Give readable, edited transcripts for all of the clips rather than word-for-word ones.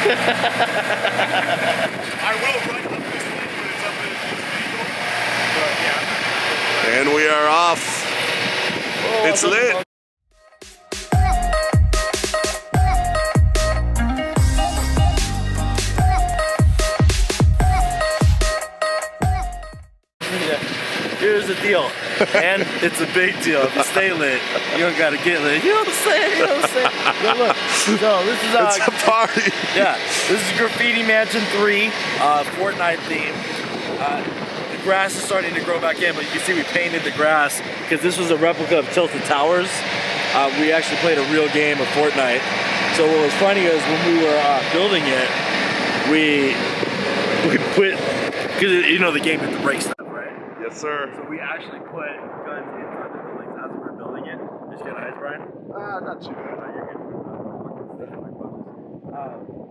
I will write the this link when it's up in legal. But yeah. And we are off. Oh, It's lit. Here's the deal, and it's a big deal. If you stay lit, you don't gotta get lit. You know what I'm saying? You know what I'm saying? But look, so this is It's a party. yeah, this is Graffiti Mansion 3, Fortnite theme. The grass is starting to grow back in, but you can see we painted the grass because this was a replica of Tilted Towers. We actually played a real game of Fortnite. So what was funny is when we were building it, we put, because you know the game had to break stuff, right? Yes, sir. So we actually put guns inside the buildings as we were building it. Just get eyes, Brian? Not too bad.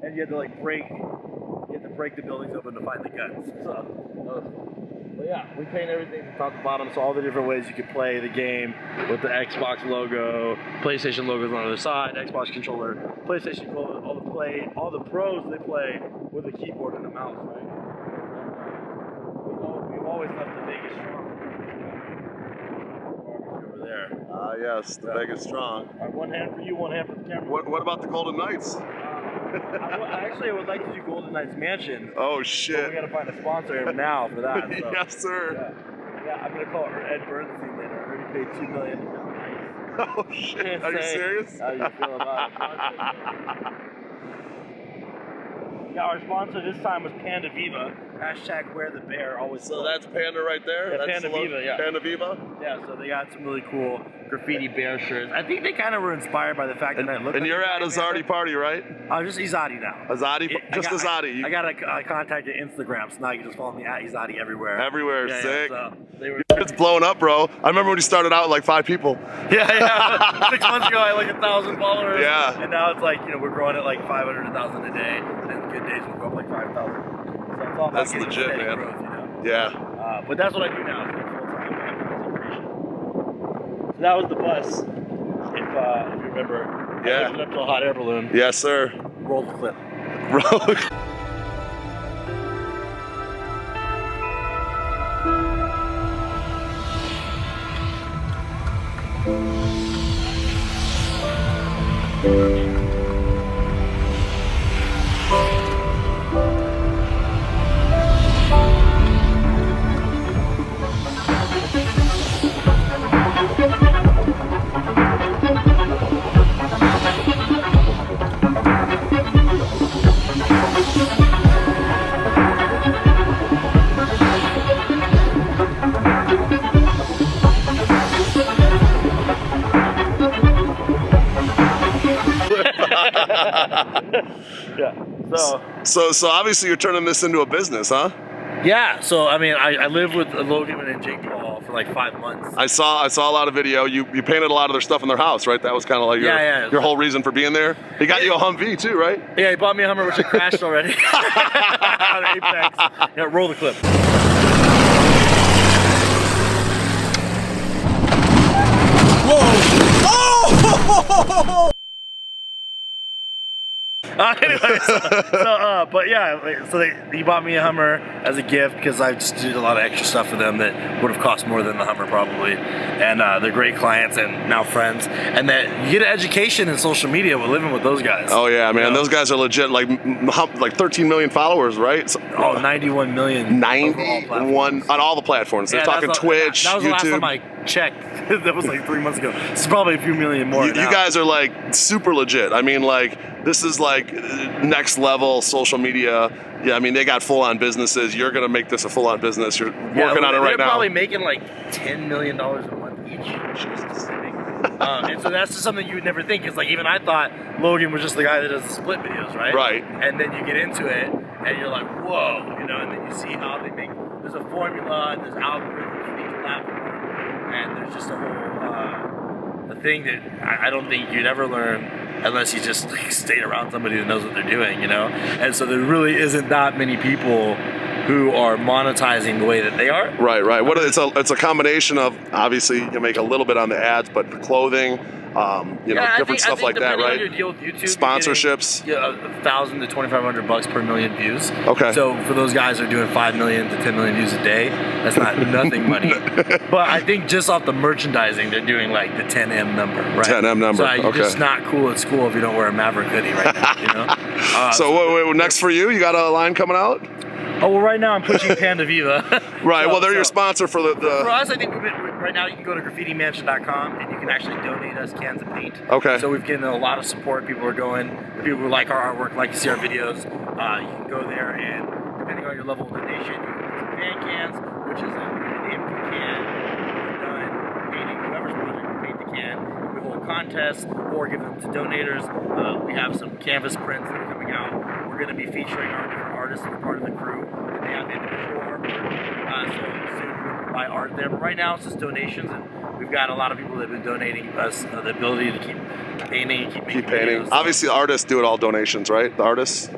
And you had to like break the buildings open to find the guns. So that was fun. But yeah, we paint everything from top to bottom, so all the different ways you could play the game with the Xbox logo, PlayStation logos on the other side, Xbox controller, PlayStation controller, all the pros they play with a keyboard and a mouse, right? We've always left the Vegas strong over there. Yes, the Vegas strong. All right, one hand for you, one hand for the camera. What about the Golden Knights? Actually, I would like to do Golden Knights Mansion. Oh, But shit. we gotta find a sponsor now for that. So. Yes, sir. Yeah, I'm gonna call her Ed Bernstein later. I already paid $2 million. Oh, shit. Are you serious? How you feel about it? Yeah, our sponsor this time was Panda Viva. Hashtag wear the bear. Always. So that's Panda right there? Yeah, That's Panda Viva, yeah. Panda Viva? Yeah, so they got some really cool graffiti bear shirts. I think they kind of were inspired by the fact that I looked. And you're at Izadi party, right? Just Izadi now. Izadi? Just Izadi? I got a contact at Instagram, so now you can just follow me at Izadi everywhere. Everywhere, Yeah, sick. so they were. It's blowing up, bro. I remember when you started out with like 5 people. Yeah. 6 months ago, I had like 1,000 followers. Yeah. And now it's like, we're growing at like 500, 1,000 a day. And then good days we'll go up like 5,000. So it's all about That's getting legit, steady man. growth, Yeah. But that's what I do now. It's like full-time content creation. So that was the bus, if you remember. Yeah. I lifted up to a hot air balloon. Yes, sir. Roll the clip. Bro. Yeah. So obviously you're turning this into a business, huh? Yeah. So I mean, I lived with Logan and Jake Paul for like 5 months. I saw a lot of video. You painted a lot of their stuff in their house, right? That was kind of like your whole reason for being there. He got you a Humvee too, right? Yeah, he bought me a Hummer, which I crashed already. On Apex. Yeah, roll the clip. Whoa! Oh! Anyway, but yeah, so he bought me a Hummer as a gift because I just did a lot of extra stuff for them that would have cost more than the Hummer probably. And they're great clients and now friends. And that you get an education in social media with living with those guys. Oh yeah, man, those guys are legit. Like 13 million followers, right? So, 91 million. 91 on all the platforms. They're talking Twitch, that was the last YouTube. time I checked. That was like 3 months ago. It's probably a few million more. You guys are like super legit. I mean, like this is like next level social media. Yeah, I mean they got full on businesses. You're gonna make this a full on business. You're working on it right now. They're probably making like $10 million a month each. Jesus. And so that's just something you would never think. Because like even I thought Logan was just the guy that does the split videos, right? Right. And then you get into it and you're like, whoa, and then you see how they make. There's a formula and there's algorithms for each platform, and there's just a whole a thing that I don't think you'd ever learn unless you just like, stayed around somebody that knows what they're doing, And so there really isn't that many people who are monetizing the way that they are. Right. It's a combination of obviously you make a little bit on the ads, but the clothing, different stuff like that, right? On your deal with YouTube, Sponsorships. $1,000 to $2,500 per million views. Okay. So for those guys who are doing 5 million to 10 million views a day, that's not nothing money. But I think just off the merchandising, they're doing like the 10M number, right? 10M number. So you're just not cool at school if you don't wear a Maverick hoodie right now. You know. So what next for you? You got a line coming out? Oh, well, right now I'm pushing Panda Viva. Right, well, they're your sponsor for the... For us, I think right now you can go to graffitimansion.com and you can actually donate us cans of paint. Okay. So we've getting a lot of support. People are going, people who like our artwork, like to see our videos, you can go there and depending on your level of donation, you can get some paint cans, which is an empty can. We're done painting whoever's project will paint the can. We hold contests or give them to donators. We have some canvas prints that are coming out. We're going to be featuring our different artists that are part of the crew, and they have individual artwork. So soon we'll buy art there. But right now it's just donations, and we've got a lot of people that have been donating us the ability to keep painting, keep making painting. videos. Obviously, the artists do it all donations, right? The artists,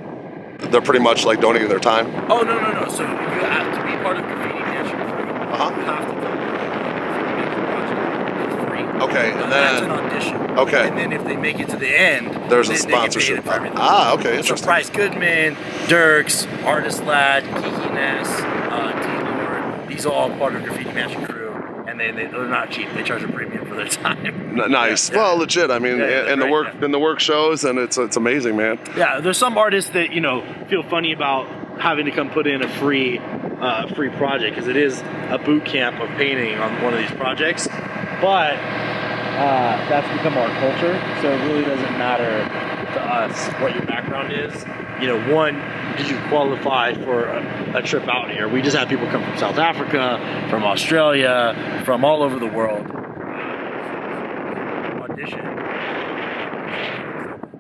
they're pretty much like donating their time. Oh no! So you have to be part of Graffiti Mansion crew. You have to come to the project for free. Okay, and that's then an audition. Okay. And then if they make it to the end, there's a they get paid sponsorship. for everything. Okay, So interesting. Bryce Goodman, Dirks, Artist Lad, Kiki Ness, D-Lord, these are all part of Graffiti Mansion crew, and they're not cheap. They charge a premium for their time. Nice. Yeah. Well, legit. I mean, and the work Yeah. and the work shows, and it's amazing, man. Yeah, there's some artists that feel funny about having to come put in a free project because it is a boot camp of painting on one of these projects, but that's become our culture. So it really doesn't matter to us what your background is. One, did you qualify for a trip out here? We just have people come from South Africa, from Australia, from all over the world. Audition.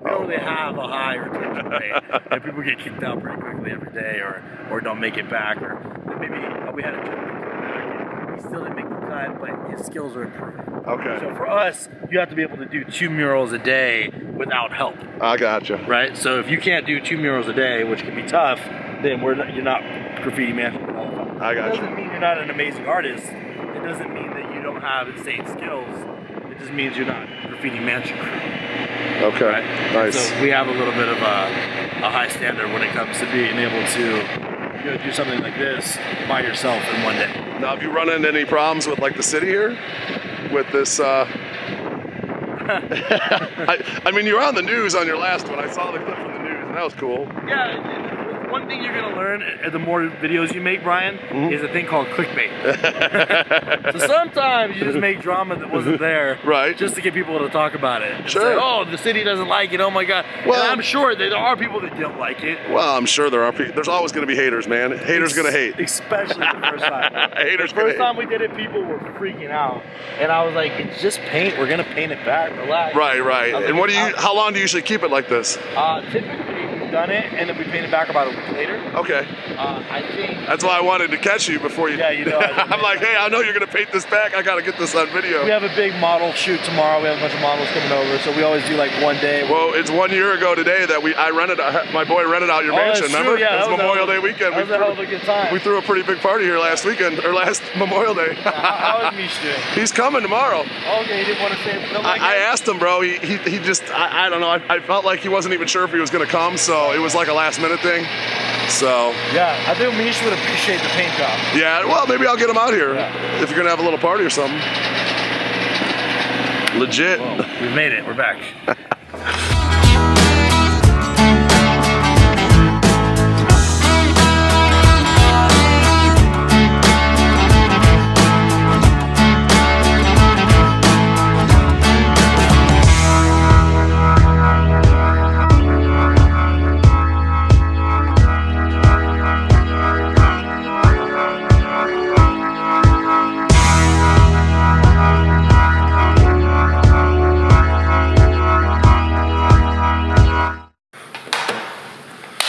We don't really have a high retention rate, and people get kicked out pretty quickly every day, or don't make it back, or maybe we had a joke that came back and he still didn't make the cut, but his skills are improving. Okay. So for us, you have to be able to do 2 murals a day without help. I gotcha. Right? So if you can't do 2 murals a day, which can be tough, then you're not Graffiti Mansion qualified. I gotcha. It doesn't mean you're not an amazing artist. It doesn't mean that you don't have insane skills. It just means you're not Graffiti Mansion crew. Okay. Right? Nice. So we have a little bit of a high standard when it comes to being able to do something like this by yourself in one day. Now, have you run into any problems with like the city here? With this, I mean, you were on the news on your last one. I saw the clip from the news, and that was cool. Yeah, one thing you're gonna learn the more videos you make, Brian, is a thing called clickbait. So sometimes you just make drama that wasn't there, Right. just to get people to talk about it. And Sure. say, oh, the city doesn't like it. Oh my God. Well- and I'm sure that there are people that don't like it. Well, I'm sure there are people. There's always going to be haters, man. Haters going to hate. Especially the first time. Haters The gonna first time we did it, people were freaking out, and I was like, "It's just paint. We're gonna paint it back. Relax." Right. I was And like, how long do you usually keep it like this? Typically, we've done it, and then we paint it back about a week later. Okay. I think. That's why I wanted to catch you before you. Yeah, you know. I'm like, hey, I know you're going to paint this back. I got to get this on video. We have a big model shoot tomorrow. We have a bunch of models coming over, so we always do like one day. Well, it's 1 year ago today that my boy rented out your mansion. That's Remember? true, yeah, it was that was Memorial Day weekend. That was a hell of a good time. We threw a pretty big party here last weekend, or last Memorial Day. How is Mish doing? He's coming tomorrow. Okay, he didn't want to say it. I asked him, bro. He just, I don't know. I felt like he wasn't even sure if he was going to come, so it was like a last minute thing. So. Yeah, I think Mish would appreciate the paint job. Yeah, well, maybe I'll get him out here if you're going to have a little party or something. Legit. Whoa, we've made it. We're back.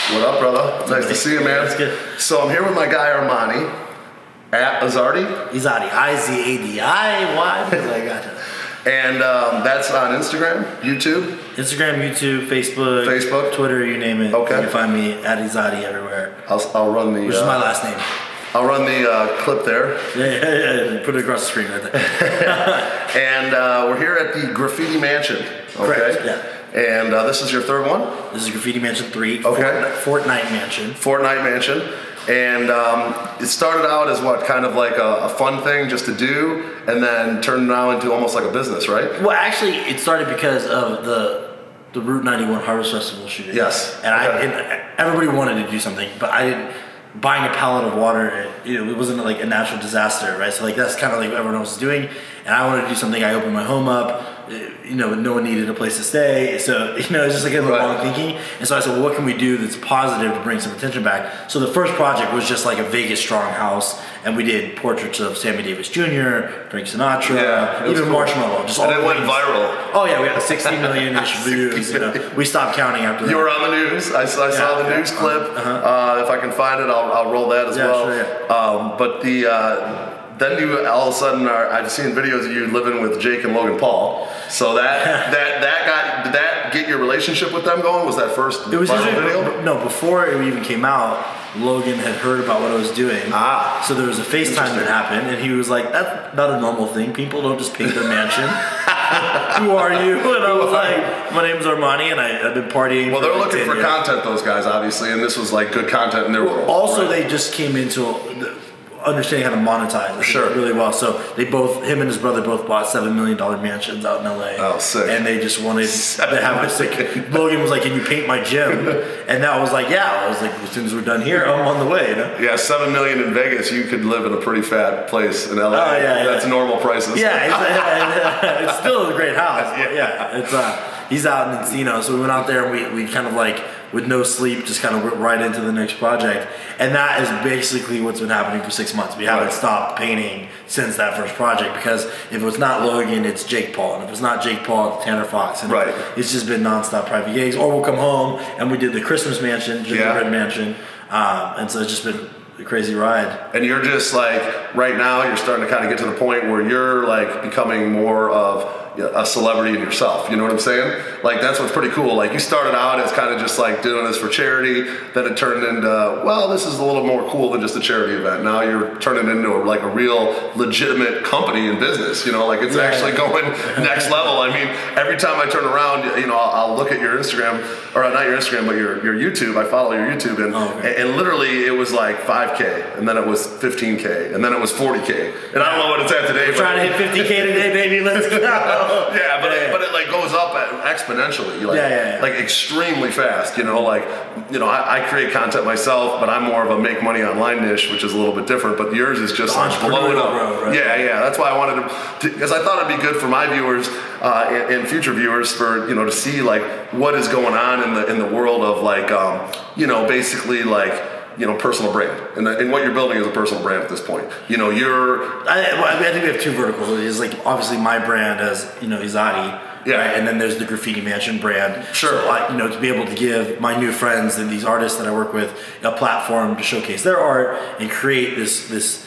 What up, brother? Nice to see you, man. That's good. So I'm here with my guy Armani at Izadi. Izadi, I-Z-A-D-I-Y, because I got it. And that's on Instagram, YouTube. Instagram, YouTube, Facebook, Facebook. Twitter, you name it. Okay. You can find me at Izadi everywhere. I'll run the. Which is my last name. I'll run the clip there. Yeah. Put it across the screen right there. And we're here at the Graffiti Mansion. Okay. Correct, yeah. And this is your third one? This is Graffiti Mansion 3. Okay. Fortnite Mansion. Fortnite Mansion. And it started out as what, kind of like a fun thing just to do, and then turned now into almost like a business, right? Well, actually, it started because of the Route 91 Harvest Festival shooting. Yes. And everybody wanted to do something, but I didn't. Buying a pallet of water, it wasn't like a natural disaster, right? So like that's kind of like what everyone else was doing, and I wanted to do something. I opened my home up, no one needed a place to stay, so it's just like a little long thinking. And so I said, well, what can we do that's positive to bring some attention back? So the first project was just like a Vegas strong house, and we did portraits of Sammy Davis Jr., Frank Sinatra, even cool. Marshmallow. Just all and it went viral. Oh yeah, we had 60 million-ish views. We stopped counting after that. You were on the news. I saw the news clip. If I can find it, I'll roll that as well. Sure, yeah. But then you all of a sudden I've seen videos of you living with Jake and Logan Paul. So did that get your relationship with them going? Was that first it was video? No, before it even came out, Logan had heard about what I was doing. So there was a FaceTime that happened, and he was like, "That's not a normal thing. People don't just paint their mansion." Who are you? And I was like, my name's Armani, and I've been partying. Well, they're looking for content, those guys, obviously, and this was like good content in their world. Also, they just came into understanding how to monetize it really well. So him and his brother both bought $7 million mansions out in LA. Oh, sick. And they just wanted to have a sick. Logan was like, "Can you paint my gym?" And that was like, yeah. I was like, as soon as we're done here, I'm on the way. Yeah, $7 million in Vegas, you could live in a pretty fat place in LA. Oh, yeah. That's normal prices. Yeah, it's still a great house. Yeah, it's he's out in Encino, so we went out there and we kind of like, with no sleep, just kind of went right into the next project. And that is basically what's been happening for 6 months. We haven't stopped painting since that first project, because if it's not Logan, it's Jake Paul. And if it's not Jake Paul, it's Tanner Fox. And it's just been nonstop private gigs. Or we'll come home and we did the Christmas Mansion, Gingerbread Mansion. And so it's just been a crazy ride. And you're just like, right now, you're starting to kind of get to the point where you're like becoming more of a celebrity in yourself, you know what I'm saying? Like, that's what's pretty cool. Like, you started out as kind of just like doing this for charity, then it turned into, well, this is a little more cool than just a charity event. Now you're turning into like a real legitimate company and business, like it's actually going next level. I mean, every time I turn around, I'll look at your Instagram, or not your Instagram, but your YouTube. I follow your YouTube, and literally it was like 5K, and then it was 15K, and then it was 40K, and I don't know what it's at today. We're trying to hit 50K today, baby. Let's go. But it like goes up exponentially, like extremely fast. I create content myself, but I'm more of a make money online niche, which is a little bit different. But yours is just like blowing up. Road, right? Yeah. That's why I wanted to, because I thought it'd be good for my viewers and future viewers for to see like what is going on in the world of like basically like. Personal brand, and what you're building is a personal brand at this point. I think we have two verticals. It's like obviously my brand as Izadi, right? And then there's the Graffiti Mansion brand. Sure. So to be able to give my new friends and these artists that I work with a platform to showcase their art and create this.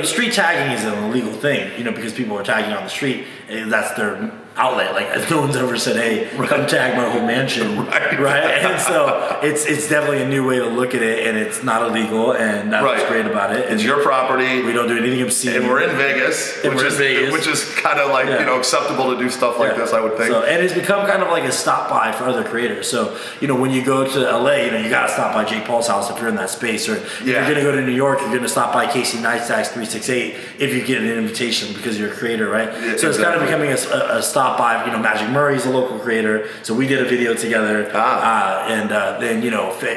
Street tagging is an illegal thing, because people are tagging on the street, and that's their outlet. Like, no one's ever said, "Hey, come tag my whole mansion," right? And so it's definitely a new way to look at it, and it's not illegal, and that's what's great about it. It's your property. We don't do anything obscene. And we're in Vegas, which is kind of like acceptable to do stuff like this, I would think. So, and it's become kind of like a stop by for other creators. So when you go to LA, you gotta stop by Jake Paul's house if you're in that space, or if you're gonna go to New York, you're gonna stop by Casey Neistat's 368 if you get an invitation because you're a creator, right? Yeah, so it's kind of becoming a stop by. Magic Murray's a local creator, so we did a video together. And then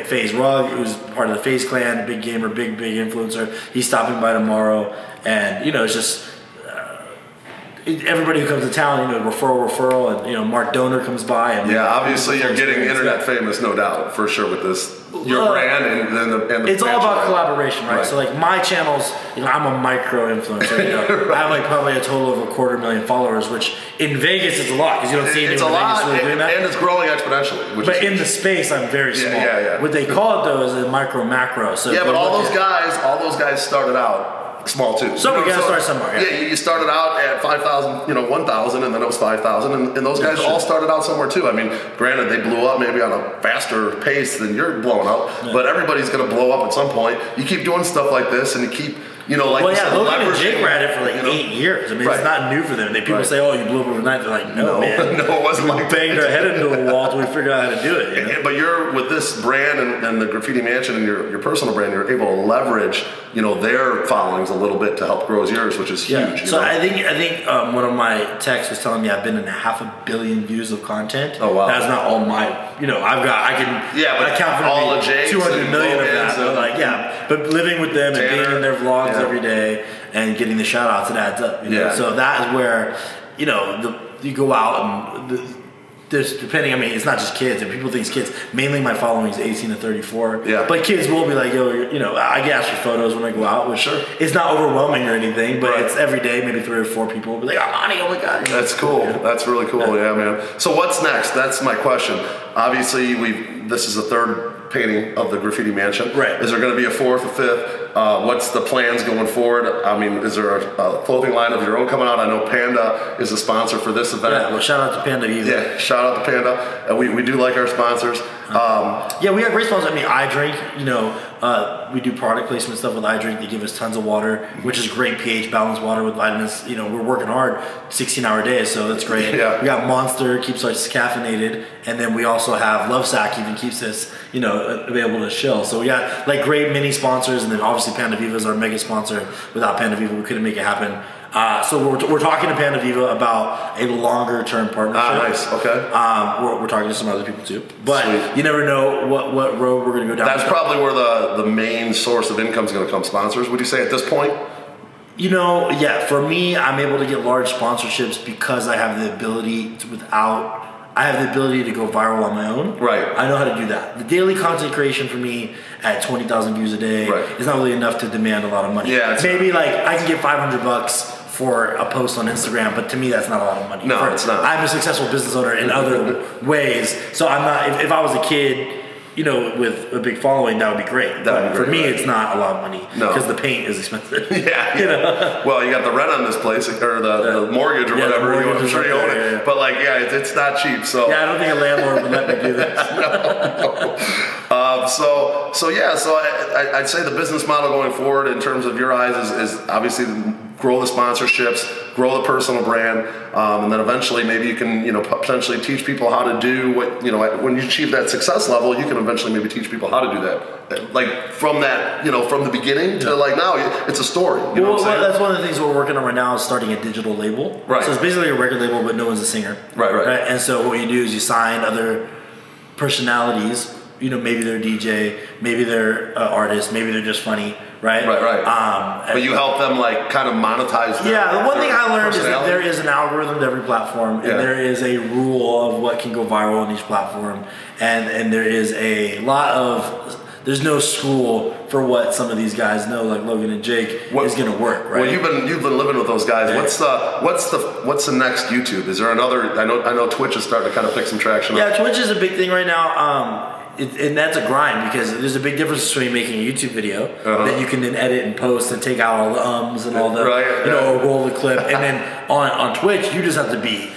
FaZe Rugg, who's part of the FaZe clan, a big gamer, big influencer. He's stopping by tomorrow, and it's just everybody who comes to town, referral, and Mark Donor comes by. And obviously you're getting internet famous, no doubt, for sure with this. Your brand and the it's all about collaboration, right? So like my channels, I'm a micro influencer. I have like probably a total of 250,000 followers, which in Vegas is a lot because you don't see anyone in Vegas really doing that. And it's growing exponentially. But in the space, I'm very small. Yeah. What they call it though is a micro macro. So but all those guys started out small too. So we gotta start somewhere. Yeah, you started out at 5,000, 1,000, and then it was 5,000, and those guys all started out somewhere too. I mean, granted, they blew up maybe on a faster pace than you're blowing up, but everybody's gonna blow up at some point. You keep doing stuff like this, and you keep. Logan and Jake were at it for like 8 years. I mean, it's not new for them. People say, "Oh, you blew up overnight." They're like, "No, man, no, it wasn't like banged our head into a wall until we figured out how to do it." But you're with this brand and the Graffiti Mansion and your personal brand, you're able to leverage their followings a little bit to help grow yours, which is huge. So I think one of my texts was telling me I've been in 500 million views of content. Oh wow! That's not all my. I count for all the Jakes 200 million of that. And, But living with them and being in their vlogs every day and getting the shout outs, it adds up. So that is where you go out and there's depending. I mean, it's not just kids, and people think it's kids. Mainly, my following is 18 to 34. Yeah. But kids will be like, I get asked for photos when I go out, which it's not overwhelming or anything, but it's every day. Maybe 3 or 4 people will be like, oh my god. That's cool. That's really cool. Yeah, man. So what's next? That's my question. Obviously, this is the 3rd painting of the Graffiti Mansion. Right. Is there going to be a 4th, a 5th? What's the plans going forward? I mean, is there a clothing line of your own coming out? I know Panda is a sponsor for this event. Yeah, well, shout out to Panda. Yeah, shout out to Panda. And we do like our sponsors. We have great sponsors. I mean, iDrink, we do product placement stuff with iDrink. They give us tons of water, which is great pH balanced water with vitamins. We're working hard 16-hour days, so that's great. Yeah. We got Monster, keeps us caffeinated, and then we also have Lovesack, even keeps us, available to chill. So we got like great mini sponsors, and then obviously Panda Viva is our mega sponsor. Without Panda Viva, we couldn't make it happen. So we're talking to Panda Viva about a longer term partnership. Nice. Okay. We're talking to some other people too, but Sweet. You never know what road we're going to go down. That's probably where the main source of income is going to come. Sponsors, would you say at this point? For me, I'm able to get large sponsorships because I have the ability to go viral on my own. Right. I know how to do that. The daily content creation for me at 20,000 views a day is not really enough to demand a lot of money. Yeah. Maybe I can get $500 for a post on Instagram, but to me that's not a lot of money. No, it's not. I'm a successful business owner in other ways, so I'm not. If I was a kid, with a big following, that would be great. For me, it's not a lot of money because the paint is expensive. Yeah. Well, you got the rent on this place or the mortgage or whatever. I'm sure you own it. Yeah. But it's not cheap. So I don't think a landlord would let me do this. So I'd say the business model going forward in terms of your eyes is obviously grow the sponsorships, grow the personal brand, and then eventually maybe you can potentially teach people how to do what when you achieve that success level, you can eventually maybe teach people how to do that, like from that from the beginning to now it's a story. You know what I'm saying? That's one of the things we're working on right now is starting a digital label. Right. So it's basically a record label, but no one's a singer. Right. And so what you do is you sign other personalities. Maybe they're DJ, maybe they're artist, maybe they're just funny, right? Right. But you help them kind of monetize. The one thing I learned is that there is an algorithm to every platform, and there is a rule of what can go viral on each platform, and there is a lot of. There's no school for what some of these guys know, like Logan and Jake, is going to work, right? Well, you've been living with those guys. Yeah. What's the next YouTube? Is there another? I know Twitch is starting to kind of pick some traction. Yeah, Twitch is a big thing right now. And that's a grind because there's a big difference between making a YouTube video that you can then edit and post and take out all the ums and all the or roll the clip, and then on Twitch you just have to be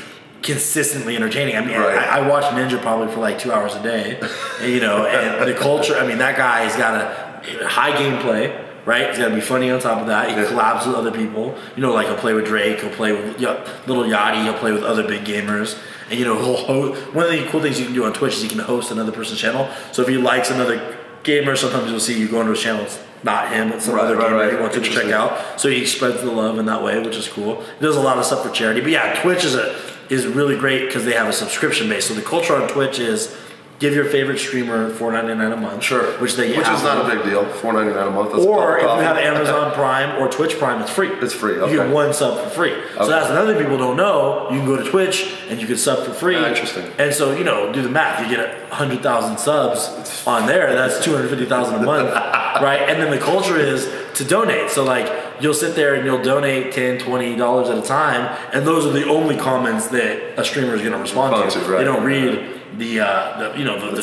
consistently entertaining. I mean, I watch Ninja probably for 2 hours a day, and the culture. I mean, that guy has got a high gameplay. Right, he's got to be funny on top of that. He collabs with other people. He'll play with Drake. He'll play with Little Yachty. He'll play with other big gamers. And he'll host. One of the cool things you can do on Twitch is you can host another person's channel. So if he likes another gamer, sometimes you'll see you go into his channel. It's not him, it's some other gamer he wants you to check out. So he spreads the love in that way, which is cool. He does a lot of stuff for charity. But Twitch is really great because they have a subscription base. So the culture on Twitch is give your favorite streamer $4.99 a month. Sure. Which is not a big deal. $4.99 a month. That's or if you have Amazon Prime or Twitch Prime, it's free. It's free. Okay. You get 1 sub for free. Okay. So that's another thing people don't know. You can go to Twitch and you can sub for free. Interesting. And so do the math. You get 100,000 subs on there. That's $250,000 a month, right? And then the culture is to donate. So you'll sit there and you'll donate $10, $20 at a time, and those are the only comments that a streamer is going to respond to. Right. They don't read the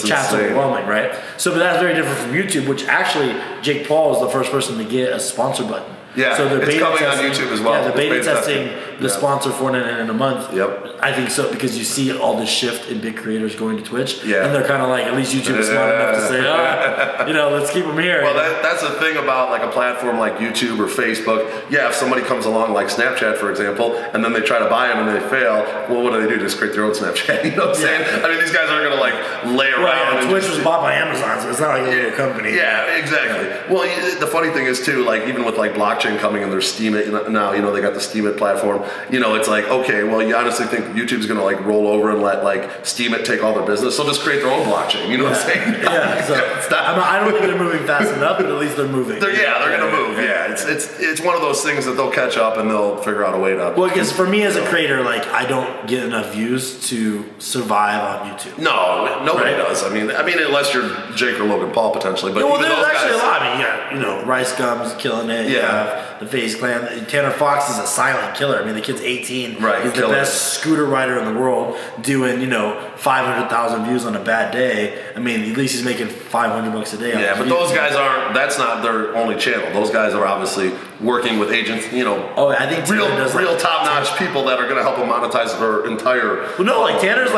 chat's overwhelming, right? So, but that's very different from YouTube, which actually Jake Paul is the first person to get a sponsor button. Yeah, so they're it's coming on YouTube as well. Yeah, they're beta It's beta testing the sponsor Fortnite in a month. Yep. I think so because you see all this shift in big creators going to Twitch. Yeah. And they're kind of like, at least YouTube is smart enough to say, let's keep them here. Well, that's the thing about like a platform like YouTube or Facebook. Yeah, if somebody comes along like Snapchat, for example, and then they try to buy them and they fail, well, what do? Just create their own Snapchat. You know what I'm saying? I mean, these guys aren't going to like lay around. And Twitch was bought by Amazon, so it's not like a little company. Yeah, exactly. Well, the funny thing is too, like even with like blockchain coming and their Steam It now, they got the Steam It platform. It's like, okay, well, you honestly think YouTube's going to like roll over and let like Steam It take all their business? So just create their own blockchain. You know what I'm saying? Yeah. So I don't think they're moving fast enough, but at least they're moving. They're going to move. Yeah. It's one of those things that they'll catch up and they'll figure out a way to. Well, because for me as a creator, like I don't get enough views to survive on YouTube. No, nobody does. I mean, unless you're Jake or Logan Paul potentially. But well, even there's those actually guys, a lot. I mean, Rice Gum's killing it. Yeah. The FaZe Clan. Tanner Fox is a silent killer. I mean, the kid's 18. Right. He's the best scooter rider in the world, doing 500,000 views on a bad day. I mean, at least he's making $500 a day. Yeah, but those guys aren't. That's not their only channel. Those guys are obviously working with agents. Oh, I think real top-notch people that are going to help them monetize their entire. Well, no, like Tanner's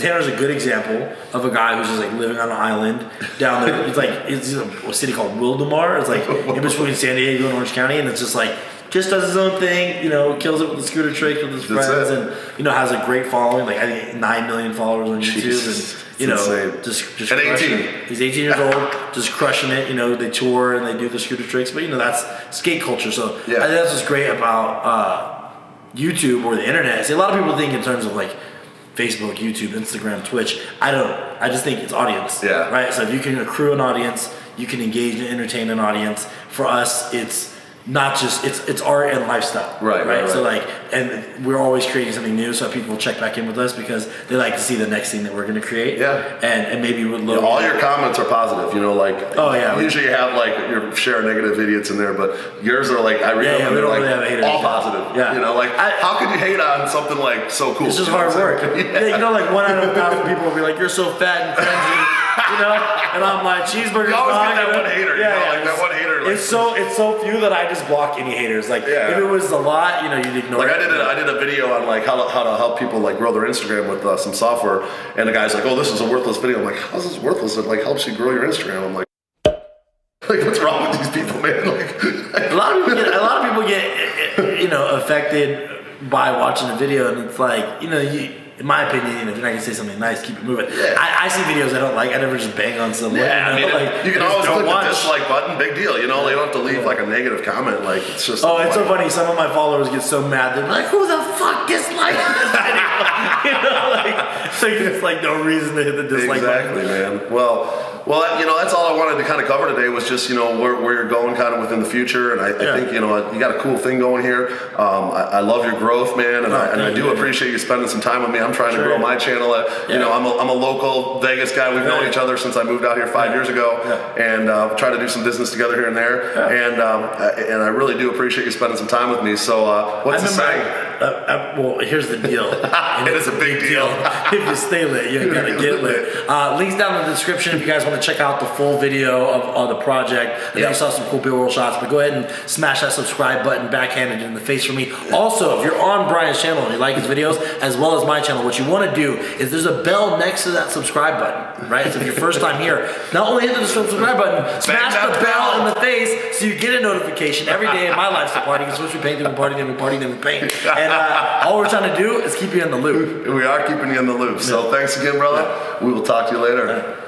Tanner's a good example of a guy who's just like living on an island down there. It's a city called Wildemar. It's like in between San Diego and Orange County, and it's just like just does his own thing. Kills it with the scooter tricks with his friends, and has a great following. Like I think 9 million followers on YouTube, and just at 18. He's 18 years old, just crushing it. They tour and they do the scooter tricks, but that's skate culture. So I think that's what's great about YouTube or the internet. See, a lot of people think in terms of like Facebook, YouTube, Instagram, Twitch. I don't. I just think it's audience. Yeah. Right. So if you can accrue an audience, you can engage and entertain an audience. For us, it's not just it's art and lifestyle. Right. So and we're always creating something new, so people check back in with us because they like to see the next thing that we're going to create. Yeah. And maybe with Logan. All your comments are positive. Usually you have like your share of negative idiots in there, but yours are like I read them and they're like really haters, all positive. Yeah. How could you hate on something like so cool? It's just hard work. Like 1 out of 1,000 people will be like, "You're so fat and cringy." And I'm like, cheeseburgers. You always get that one hater. That one hater. It's so few that I just block any haters. Like if it was a lot, you'd ignore. Like I did a video on like how to help people like grow their Instagram with some software, and the guy's like, "Oh, this is a worthless video." I'm like, "How's this worthless? It like helps you grow your Instagram." I'm like, what's wrong with these people, man? A lot of people get affected by watching a video, and it's like in my opinion, if you're not gonna say something nice, keep it moving. Yeah. I see videos I don't like. I never just bang on someone. Yeah, you can always click the dislike button. Big deal. They don't have to leave like a negative comment. Like it's just. Oh, it's so funny. Some of my followers get so mad. They're like, "Who the fuck disliked this video?" It's like no reason to hit the dislike button. Exactly, man. Well, that's all I wanted to kind of cover today was just where you're going kind of within the future, and I think you got a cool thing going here. I love your growth, man, and I do appreciate you spending some time with me. I'm trying to grow my channel. I'm a local Vegas guy. We've known each other since I moved out here 5 years ago, and try to do some business together here and there. And I really do appreciate you spending some time with me. So what's the saying? Well, here's the deal. It is a big deal. If you stay lit, you gotta get lit. Links down in the description if you guys want to check out the full video of the project. I think you saw some cool B-roll shots, but go ahead and smash that subscribe button backhanded in the face for me. Also, if you're on Brian's channel and you like his videos, as well as my channel, what you want to do is there's a bell next to that subscribe button, right? So if you're first time here, not only hit the subscribe button, smash the bell in the face so you get a notification every day. In my life's a party. It's supposed to be paint, then we party, then we party, then we paint. And all we're trying to do is keep you in the loop. We are keeping you in the loop. So thanks again, brother. We will talk to you later.